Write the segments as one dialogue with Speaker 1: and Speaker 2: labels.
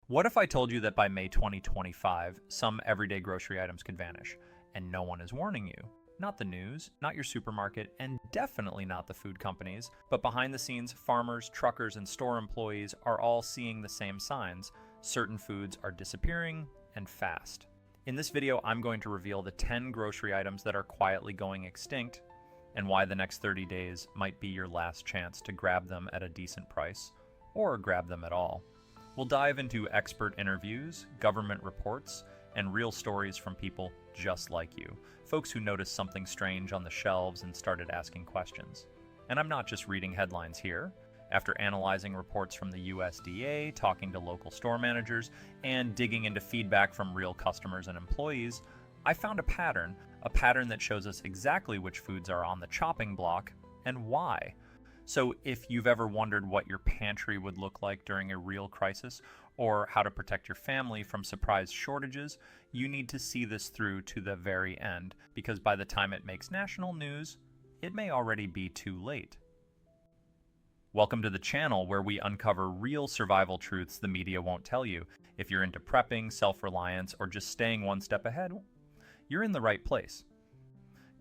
Speaker 1: What if I told you that by May 2025, some everyday grocery items could vanish, and no one is warning you? Not the news, not your supermarket, and definitely not the food companies, but behind the scenes, farmers, truckers, and store employees are all seeing the same signs. Certain foods are disappearing, and fast. In this video, I'm going to reveal the 10 grocery items that are quietly going extinct, and why the next 30 days might be your last chance to grab them at a decent price, or grab them at all. We'll dive into expert interviews, government reports, and real stories from people just like you, folks who noticed something strange on the shelves and started asking questions. And I'm not just reading headlines here. After analyzing reports from the USDA, talking to local store managers, and digging into feedback from real customers and employees, I found a pattern that shows us exactly which foods are on the chopping block and why. So if you've ever wondered what your pantry would look like during a real crisis, or how to protect your family from surprise shortages, you need to see this through to the very end, because by the time it makes national news, it may already be too late. Welcome to the channel where we uncover real survival truths the media won't tell you. If you're into prepping, self-reliance, or just staying one step ahead, you're in the right place.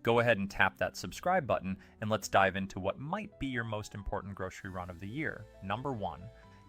Speaker 1: Go ahead and tap that subscribe button, and let's dive into what might be your most important grocery run of the year. Number 1,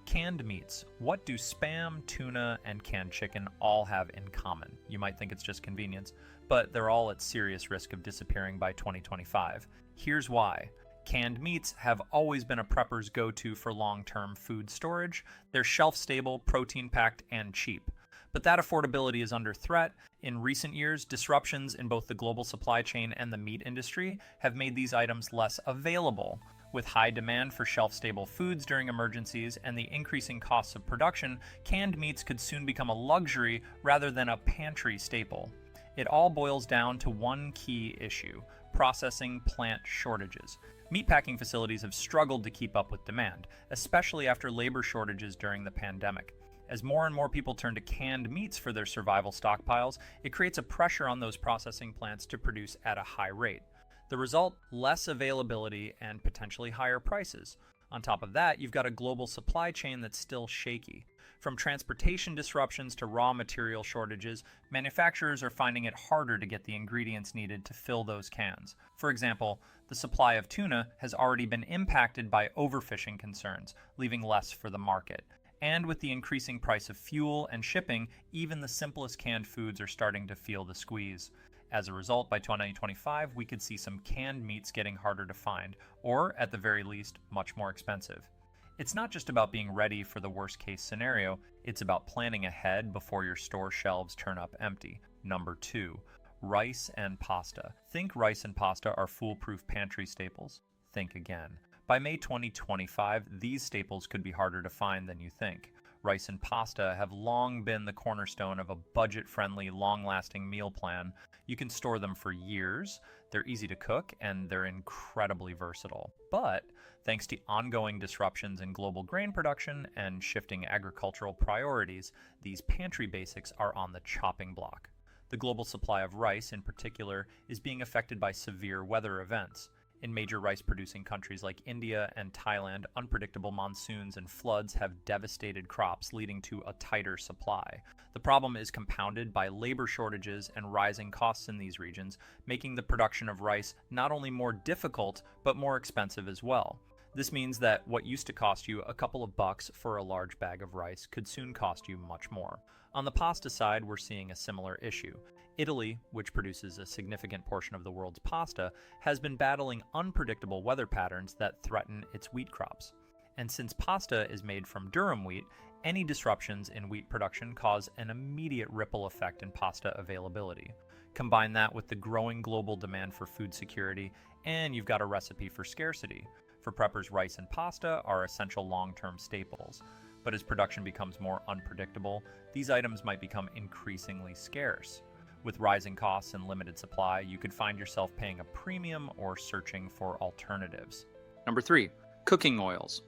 Speaker 1: canned meats. What do Spam, tuna, and canned chicken all have in common? You might think it's just convenience, but they're all at serious risk of disappearing by 2025. Here's why. Canned meats have always been a prepper's go-to for long-term food storage. They're shelf-stable, protein-packed, and cheap. But that affordability is under threat. In recent years, disruptions in both the global supply chain and the meat industry have made these items less available. With high demand for shelf-stable foods during emergencies and the increasing costs of production, canned meats could soon become a luxury rather than a pantry staple. It all boils down to one key issue: processing plant shortages. Meatpacking facilities have struggled to keep up with demand, especially after labor shortages during the pandemic. As more and more people turn to canned meats for their survival stockpiles, it creates a pressure on those processing plants to produce at a high rate. The result, less availability and potentially higher prices. On top of that, you've got a global supply chain that's still shaky. From transportation disruptions to raw material shortages, manufacturers are finding it harder to get the ingredients needed to fill those cans. For example, the supply of tuna has already been impacted by overfishing concerns, leaving less for the market. And with the increasing price of fuel and shipping, even the simplest canned foods are starting to feel the squeeze. As a result, by 2025, we could see some canned meats getting harder to find, or at the very least, much more expensive. It's not just about being ready for the worst case scenario, it's about planning ahead before your store shelves turn up empty. Number 2, rice and pasta. Think rice and pasta are foolproof pantry staples? Think again. By May 2025, these staples could be harder to find than you think. Rice and pasta have long been the cornerstone of a budget-friendly, long-lasting meal plan. You can store them for years, they're easy to cook, and they're incredibly versatile. But thanks to ongoing disruptions in global grain production and shifting agricultural priorities, these pantry basics are on the chopping block. The global supply of rice, in particular, is being affected by severe weather events. In major rice-producing countries like India and Thailand, unpredictable monsoons and floods have devastated crops, leading to a tighter supply. The problem is compounded by labor shortages and rising costs in these regions, making the production of rice not only more difficult, but more expensive as well. This means that what used to cost you a couple of bucks for a large bag of rice could soon cost you much more. On the pasta side, we're seeing a similar issue. Italy, which produces a significant portion of the world's pasta, has been battling unpredictable weather patterns that threaten its wheat crops. And since pasta is made from durum wheat, any disruptions in wheat production cause an immediate ripple effect in pasta availability. Combine that with the growing global demand for food security, and you've got a recipe for scarcity. For preppers, rice and pasta are essential long-term staples. But as production becomes more unpredictable, these items might become increasingly scarce. With rising costs and limited supply, you could find yourself paying a premium or searching for alternatives. Number 3, cooking oils.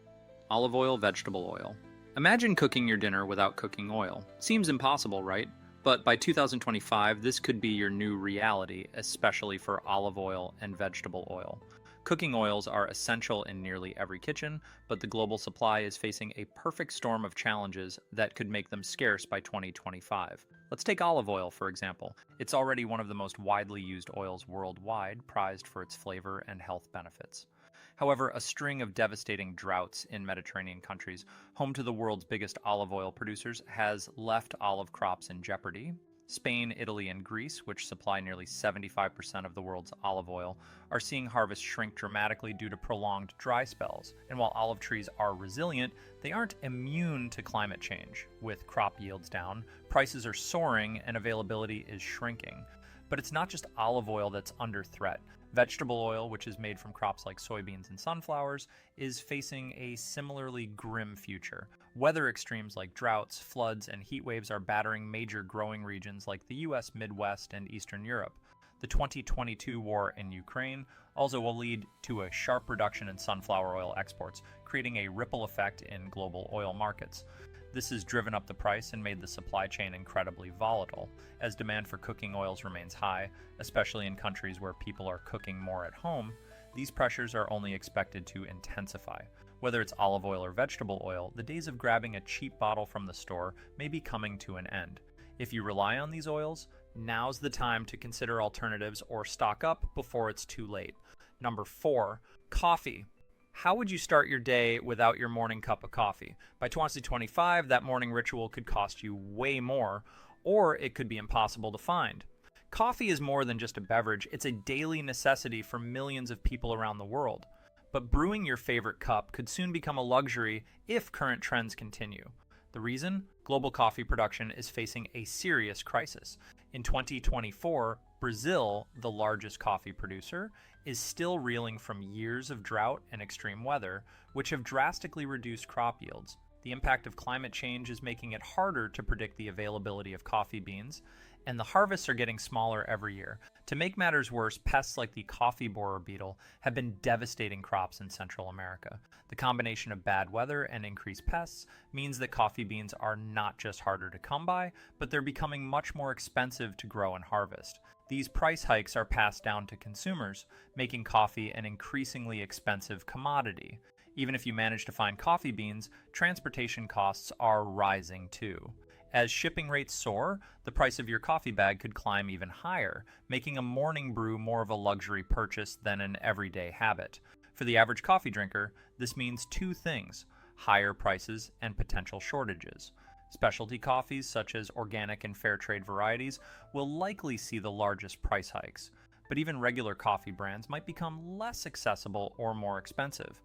Speaker 1: Olive oil, vegetable oil. Imagine cooking your dinner without cooking oil. Seems impossible, right? But by 2025, this could be your new reality, especially for olive oil and vegetable oil. Cooking oils are essential in nearly every kitchen, but the global supply is facing a perfect storm of challenges that could make them scarce by 2025. Let's take olive oil, for example. It's already one of the most widely used oils worldwide, prized for its flavor and health benefits. However, a string of devastating droughts in Mediterranean countries, home to the world's biggest olive oil producers, has left olive crops in jeopardy. Spain, Italy, and Greece, which supply nearly 75% of the world's olive oil, are seeing harvests shrink dramatically due to prolonged dry spells. And while olive trees are resilient, they aren't immune to climate change. With crop yields down, prices are soaring, and availability is shrinking. But it's not just olive oil that's under threat. Vegetable oil, which is made from crops like soybeans and sunflowers, is facing a similarly grim future. Weather extremes like droughts, floods, and heat waves are battering major growing regions like the US Midwest and Eastern Europe. The 2022 war in Ukraine also will lead to a sharp reduction in sunflower oil exports, creating a ripple effect in global oil markets. This has driven up the price and made the supply chain incredibly volatile. As demand for cooking oils remains high, especially in countries where people are cooking more at home, these pressures are only expected to intensify. Whether it's olive oil or vegetable oil, the days of grabbing a cheap bottle from the store may be coming to an end. If you rely on these oils, now's the time to consider alternatives or stock up before it's too late. Number 4, coffee. How would you start your day without your morning cup of coffee? By 2025, that morning ritual could cost you way more, or it could be impossible to find. Coffee is more than just a beverage, it's a daily necessity for millions of people around the world. But brewing your favorite cup could soon become a luxury if current trends continue. The reason? Global coffee production is facing a serious crisis. In 2024, Brazil, the largest coffee producer, is still reeling from years of drought and extreme weather, which have drastically reduced crop yields. The impact of climate change is making it harder to predict the availability of coffee beans, and the harvests are getting smaller every year. To make matters worse, pests like the coffee borer beetle have been devastating crops in Central America. The combination of bad weather and increased pests means that coffee beans are not just harder to come by, but they're becoming much more expensive to grow and harvest. These price hikes are passed down to consumers, making coffee an increasingly expensive commodity. Even if you manage to find coffee beans, transportation costs are rising too. As shipping rates soar, the price of your coffee bag could climb even higher, making a morning brew more of a luxury purchase than an everyday habit. For the average coffee drinker, this means two things: higher prices and potential shortages. Specialty coffees, such as organic and fair trade varieties, will likely see the largest price hikes, but even regular coffee brands might become less accessible or more expensive.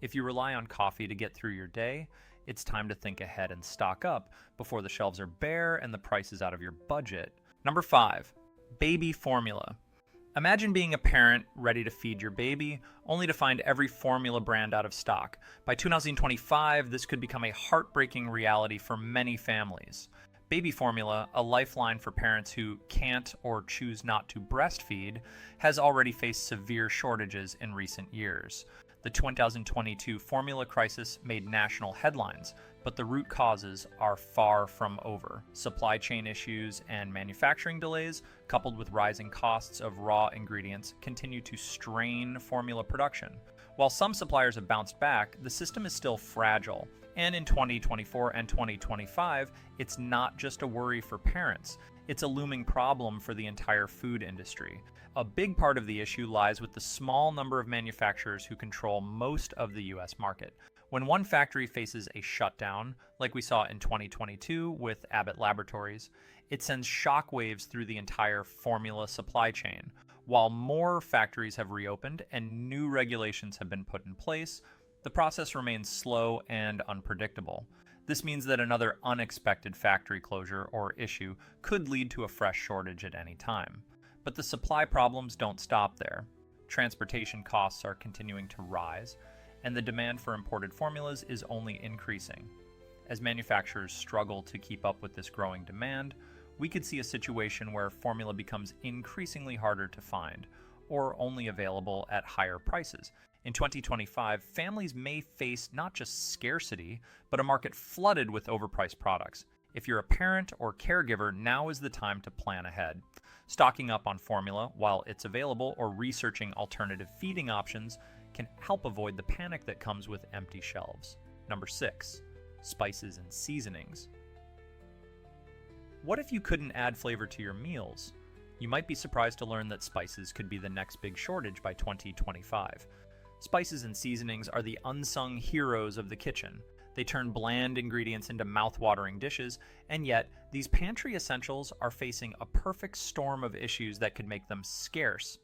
Speaker 1: If you rely on coffee to get through your day, it's time to think ahead and stock up before the shelves are bare and the price is out of your budget. Number 5, baby formula. Imagine being a parent ready to feed your baby, only to find every formula brand out of stock. By 2025, this could become a heartbreaking reality for many families. Baby formula, a lifeline for parents who can't or choose not to breastfeed, has already faced severe shortages in recent years. The 2022 formula crisis made national headlines, but the root causes are far from over. Supply chain issues and manufacturing delays, coupled with rising costs of raw ingredients, continue to strain formula production. While some suppliers have bounced back, the system is still fragile. And in 2024 and 2025, it's not just a worry for parents. It's a looming problem for the entire food industry. A big part of the issue lies with the small number of manufacturers who control most of the US market. When one factory faces a shutdown, like we saw in 2022 with Abbott Laboratories, it sends shockwaves through the entire formula supply chain. While more factories have reopened and new regulations have been put in place, the process remains slow and unpredictable. This means that another unexpected factory closure or issue could lead to a fresh shortage at any time. But the supply problems don't stop there. Transportation costs are continuing to rise, and the demand for imported formulas is only increasing. As manufacturers struggle to keep up with this growing demand, we could see a situation where formula becomes increasingly harder to find, or only available at higher prices. In 2025, families may face not just scarcity, but a market flooded with overpriced products. If you're a parent or caregiver, now is the time to plan ahead. Stocking up on formula while it's available or researching alternative feeding options can help avoid the panic that comes with empty shelves. Number 6, spices and seasonings. What if you couldn't add flavor to your meals? You might be surprised to learn that spices could be the next big shortage by 2025. Spices and seasonings are the unsung heroes of the kitchen. They turn bland ingredients into mouth-watering dishes, and yet these pantry essentials are facing a perfect storm of issues that could make them scarce.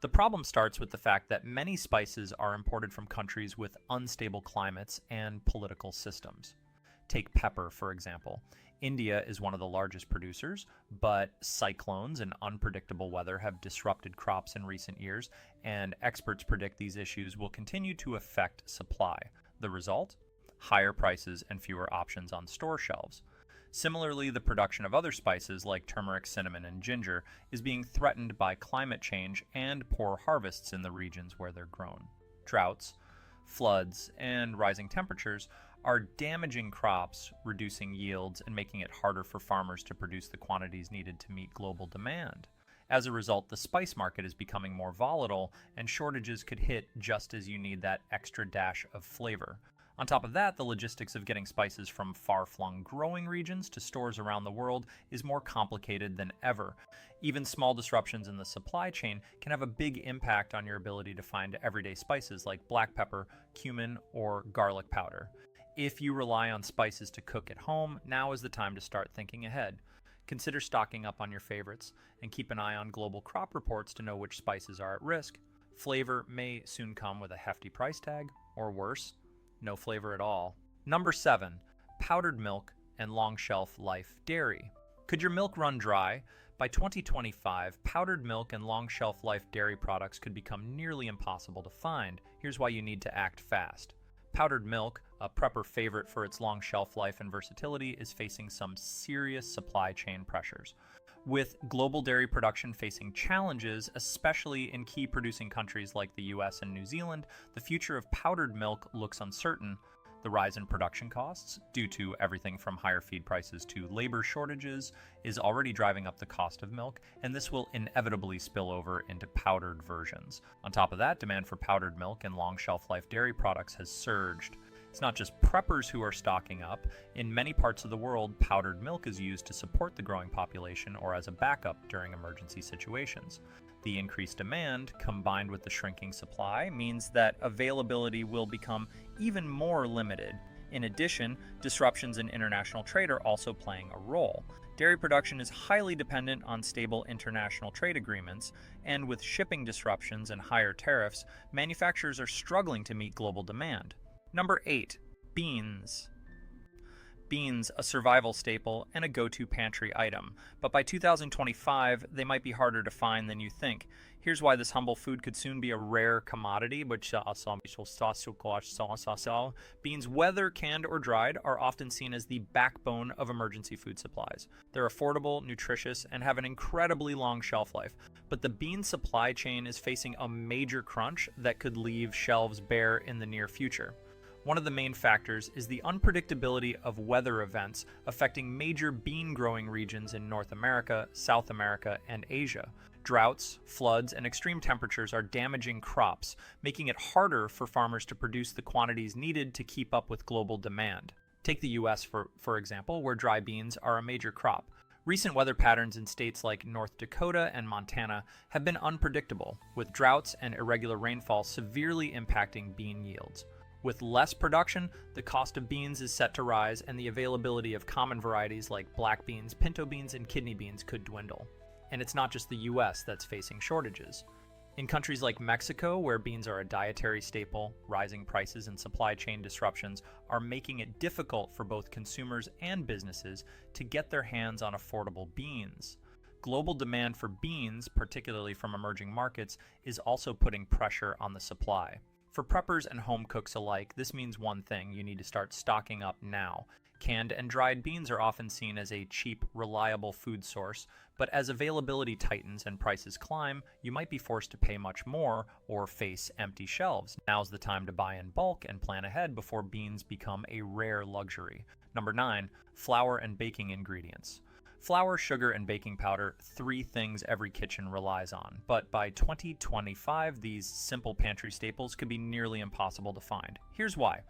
Speaker 1: The problem starts with the fact that many spices are imported from countries with unstable climates and political systems. Take pepper, for example. India is one of the largest producers, but cyclones and unpredictable weather have disrupted crops in recent years, and experts predict these issues will continue to affect supply. The result? Higher prices and fewer options on store shelves. Similarly, the production of other spices like turmeric, cinnamon, and ginger is being threatened by climate change and poor harvests in the regions where they're grown. Droughts, floods, and rising temperatures are damaging crops, reducing yields, and making it harder for farmers to produce the quantities needed to meet global demand. As a result, the spice market is becoming more volatile, and shortages could hit just as you need that extra dash of flavor. On top of that, the logistics of getting spices from far-flung growing regions to stores around the world is more complicated than ever. Even small disruptions in the supply chain can have a big impact on your ability to find everyday spices like black pepper, cumin, or garlic powder. If you rely on spices to cook at home, now is the time to start thinking ahead. Consider stocking up on your favorites, and keep an eye on global crop reports to know which spices are at risk. Flavor may soon come with a hefty price tag, or worse, no flavor at all. Number 7, powdered milk and long shelf life dairy. Could your milk run dry? By 2025, powdered milk and long shelf life dairy products could become nearly impossible to find. Here's why you need to act fast. Powdered milk, a prepper favorite for its long shelf life and versatility, is facing some serious supply chain pressures. With global dairy production facing challenges, especially in key producing countries like the US and New Zealand, the future of powdered milk looks uncertain. The rise in production costs, due to everything from higher feed prices to labor shortages, is already driving up the cost of milk, and this will inevitably spill over into powdered versions. On top of that, demand for powdered milk and long shelf life dairy products has surged. It's not just preppers who are stocking up. In many parts of the world, powdered milk is used to support the growing population or as a backup during emergency situations. The increased demand, combined with the shrinking supply, means that availability will become even more limited. In addition, disruptions in international trade are also playing a role. Dairy production is highly dependent on stable international trade agreements, and with shipping disruptions and higher tariffs, manufacturers are struggling to meet global demand. Number 8, beans. Beans, a survival staple and a go-to pantry item, but by 2025, they might be harder to find than you think. Here's why this humble food could soon be a rare commodity, beans, whether canned or dried, are often seen as the backbone of emergency food supplies. They're affordable, nutritious, and have an incredibly long shelf life, but the bean supply chain is facing a major crunch that could leave shelves bare in the near future. One of the main factors is the unpredictability of weather events affecting major bean growing regions in North America, South America, and Asia. Droughts, floods, and extreme temperatures are damaging crops, making it harder for farmers to produce the quantities needed to keep up with global demand. Take the US for example, where dry beans are a major crop. Recent weather patterns in states like North Dakota and Montana have been unpredictable, with droughts and irregular rainfall severely impacting bean yields. With less production, the cost of beans is set to rise, and the availability of common varieties like black beans, pinto beans, and kidney beans could dwindle. And it's not just the US that's facing shortages. In countries like Mexico, where beans are a dietary staple, rising prices and supply chain disruptions are making it difficult for both consumers and businesses to get their hands on affordable beans. Global demand for beans, particularly from emerging markets, is also putting pressure on the supply. For preppers and home cooks alike, this means one thing: you need to start stocking up now. Canned and dried beans are often seen as a cheap, reliable food source, but as availability tightens and prices climb, you might be forced to pay much more or face empty shelves. Now's the time to buy in bulk and plan ahead before beans become a rare luxury. Number 9, flour and baking ingredients. Flour, sugar, and baking powder, 3 things every kitchen relies on. But by 2025, these simple pantry staples could be nearly impossible to find. Here's why.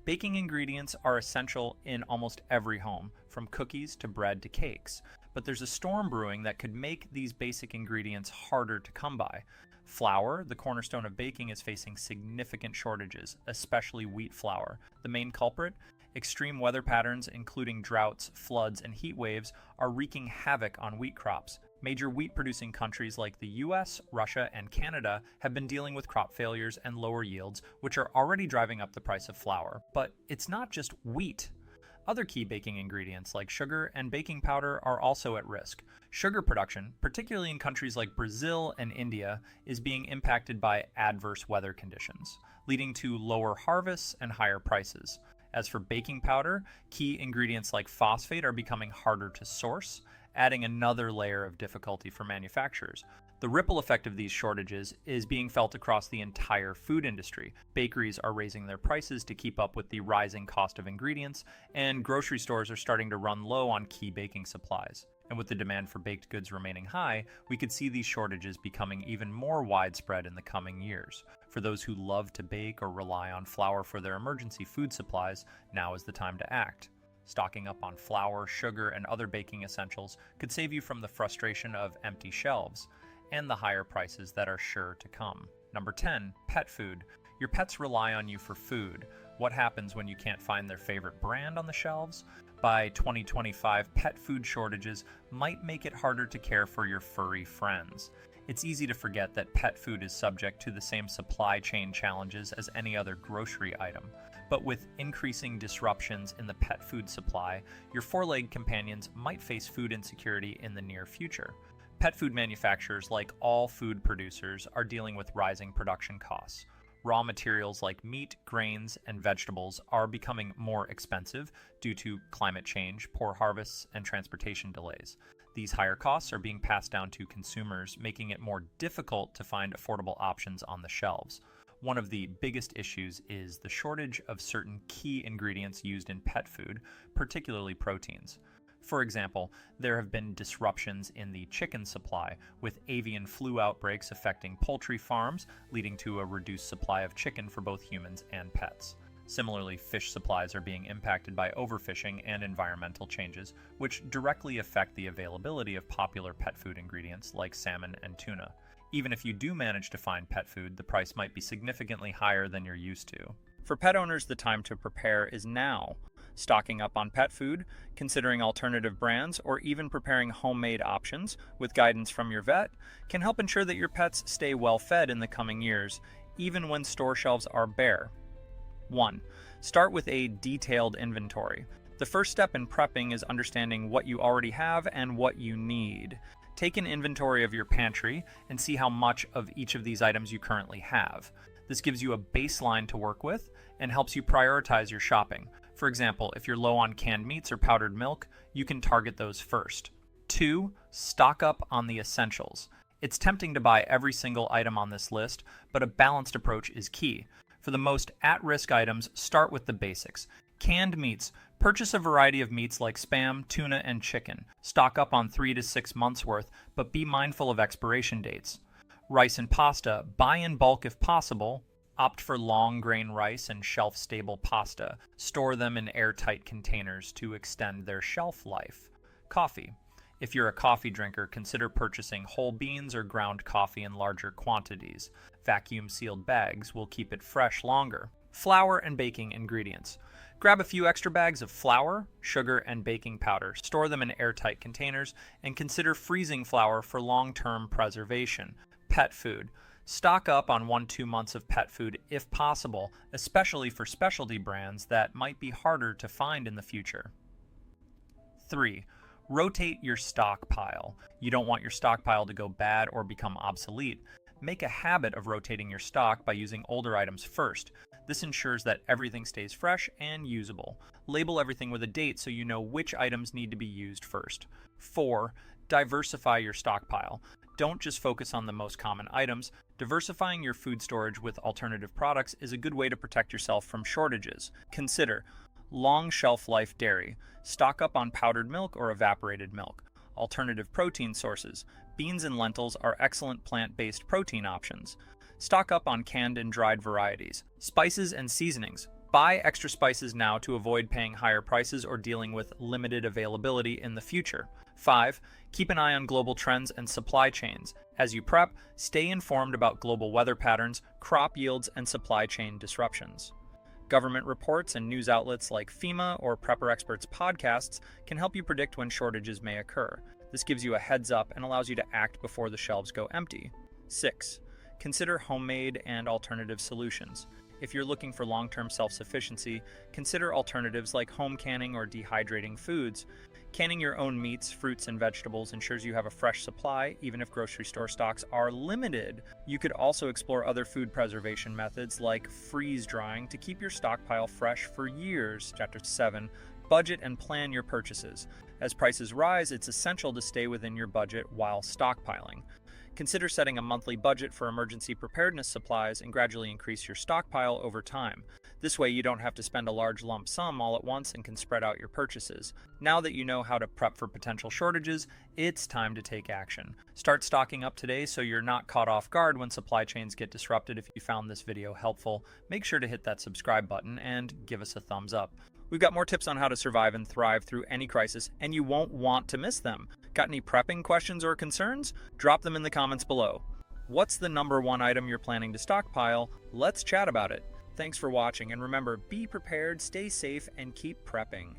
Speaker 1: Baking ingredients are essential in almost every home, from cookies to bread to cakes. But there's a storm brewing that could make these basic ingredients harder to come by. Flour, the cornerstone of baking, is facing significant shortages, especially wheat flour. The main culprit? Extreme weather patterns, including droughts, floods, and heat waves, are wreaking havoc on wheat crops. Major wheat-producing countries like the US, Russia, and Canada have been dealing with crop failures and lower yields, which are already driving up the price of flour. But it's not just wheat. Other key baking ingredients like sugar and baking powder are also at risk. Sugar production, particularly in countries like Brazil and India, is being impacted by adverse weather conditions, leading to lower harvests and higher prices. As for baking powder, key ingredients like phosphate are becoming harder to source, adding another layer of difficulty for manufacturers. The ripple effect of these shortages is being felt across the entire food industry. Bakeries are raising their prices to keep up with the rising cost of ingredients, and grocery stores are starting to run low on key baking supplies. And with the demand for baked goods remaining high, we could see these shortages becoming even more widespread in the coming years. For those who love to bake or rely on flour for their emergency food supplies, now is the time to act. Stocking up on flour, sugar, and other baking essentials could save you from the frustration of empty shelves and the higher prices that are sure to come. Number 10, pet food. Your pets rely on you for food. What happens when you can't find their favorite brand on the shelves? By 2025, pet food shortages might make it harder to care for your furry friends. It's easy to forget that pet food is subject to the same supply chain challenges as any other grocery item. But with increasing disruptions in the pet food supply, your four-legged companions might face food insecurity in the near future. Pet food manufacturers, like all food producers, are dealing with rising production costs. Raw materials like meat, grains, and vegetables are becoming more expensive due to climate change, poor harvests, and transportation delays. These higher costs are being passed down to consumers, making it more difficult to find affordable options on the shelves. One of the biggest issues is the shortage of certain key ingredients used in pet food, particularly proteins. For example, there have been disruptions in the chicken supply, with avian flu outbreaks affecting poultry farms, leading to a reduced supply of chicken for both humans and pets. Similarly, fish supplies are being impacted by overfishing and environmental changes, which directly affect the availability of popular pet food ingredients like salmon and tuna. Even if you do manage to find pet food, the price might be significantly higher than you're used to. For pet owners, the time to prepare is now. Stocking up on pet food, considering alternative brands, or even preparing homemade options with guidance from your vet can help ensure that your pets stay well fed in the coming years, even when store shelves are bare. 1. Start with a detailed inventory. The first step in prepping is understanding what you already have and what you need. Take an inventory of your pantry and see how much of each of these items you currently have. This gives you a baseline to work with and helps you prioritize your shopping. For example, if you're low on canned meats or powdered milk, you can target those first. 2. Stock up on the essentials. It's tempting to buy every single item on this list, but a balanced approach is key. For the most at-risk items, start with the basics. Canned meats. Purchase a variety of meats like Spam, tuna, and chicken. Stock up on 3 to 6 months worth, but be mindful of expiration dates. Rice and pasta. Buy in bulk if possible. Opt for long grain rice and shelf-stable pasta. Store them in airtight containers to extend their shelf life. Coffee. If you're a coffee drinker, consider purchasing whole beans or ground coffee in larger quantities. Vacuum-sealed bags will keep it fresh longer. Flour and baking ingredients. Grab a few extra bags of flour, sugar, and baking powder. Store them in airtight containers, and consider freezing flour for long-term preservation. Pet food. Stock up on 1-2 months of pet food if possible, especially for specialty brands that might be harder to find in the future. 3. Rotate your stockpile. You don't want your stockpile to go bad or become obsolete. Make a habit of rotating your stock by using older items first. This ensures that everything stays fresh and usable. Label everything with a date so you know which items need to be used first. 4. Diversify your stockpile. Don't just focus on the most common items. Diversifying your food storage with alternative products is a good way to protect yourself from shortages. Consider Long shelf life dairy. Stock up on powdered milk or evaporated milk. Alternative protein sources. Beans and lentils are excellent plant-based protein options. Stock up on canned and dried varieties. Spices and seasonings. Buy extra spices now to avoid paying higher prices or dealing with limited availability in the future. 5. Keep an eye on global trends and supply chains. As you prep, stay informed about global weather patterns, crop yields, and supply chain disruptions. Government reports and news outlets like FEMA or Prepper Experts podcasts can help you predict when shortages may occur. This gives you a heads up and allows you to act before the shelves go empty. 6. Consider homemade and alternative solutions. If you're looking for long-term self-sufficiency, consider alternatives like home canning or dehydrating foods. Canning your own meats, fruits, and vegetables ensures you have a fresh supply, even if grocery store stocks are limited. You could also explore other food preservation methods like freeze drying to keep your stockpile fresh for years. Chapter 7. Budget and plan your purchases. As prices rise, it's essential to stay within your budget while stockpiling. Consider setting a monthly budget for emergency preparedness supplies and gradually increase your stockpile over time. This way you don't have to spend a large lump sum all at once and can spread out your purchases. Now that you know how to prep for potential shortages, it's time to take action. Start stocking up today so you're not caught off guard when supply chains get disrupted. If you found this video helpful, make sure to hit that subscribe button and give us a thumbs up. We've got more tips on how to survive and thrive through any crisis, and you won't want to miss them. Got any prepping questions or concerns? Drop them in the comments below. What's the number one item you're planning to stockpile? Let's chat about it. Thanks for watching, and remember, be prepared, stay safe, and keep prepping.